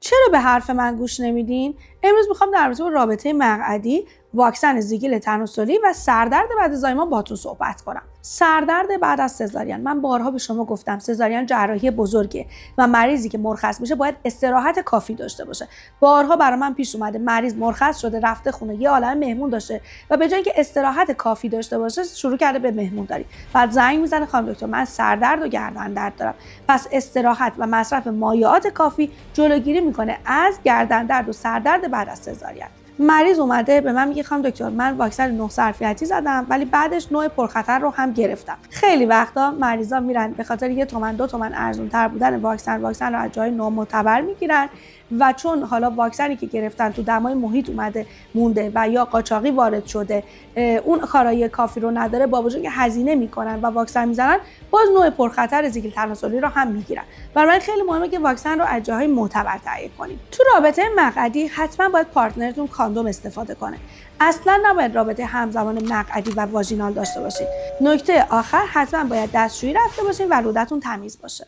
چرا به حرف من گوش نمیدین؟ امروز میخوام در رابطه با رابطه مقعدی، واکسن زیگیل تناسلی و سردرد بعد از زایمان باهاتون صحبت کنم. سردرد بعد از سزارین، من بارها به شما گفتم سزارین جراحی بزرگه و مریضی که مرخص میشه باید استراحت کافی داشته باشه. بارها برای من پیش اومده مریض مرخص شده رفته خونه یه عالمه مهمون داشته و به جای اینکه استراحت کافی داشته باشه شروع کرده به مهمونداری. بعد زنگ میزنه خانم دکتر من سردرد و گردن درد دارم. پس استراحت و مصرف مایعات کافی جلوگیری میکنه از گردن درد و سردرد بعد از سزارین. مریض اومده به من میگه خانم دکتر من واکسن 9 ظرفیتی زدم ولی بعدش نوع پرخطر رو هم گرفتم. خیلی وقتا مریضا میرن به خاطر 1 تومن 2 تومن ارزون تر بودن واکسن رو از جای نامعتبر میگیرن و چون حالا واکسنی که گرفتن تو دمای محیط اومده مونده و یا قاچاقی وارد شده اون کارایی کافی رو نداره با وجود که هزینه میکنن و واکسن میزنن باز نوع پرخطر زیگیل تناسلی رو هم میگیرن. برای من خیلی مهمه که واکسن رو از جاهای معتبر تهیه کنیم. تو رابطه مقعدی حتما باید پارتنرتون کاندوم استفاده کنه. اصلا نباید رابطه همزمان مقعدی و واژینال داشته باشید. نکته آخر حتما باید دستشویی رفته باشین و رودتون تمیز باشه.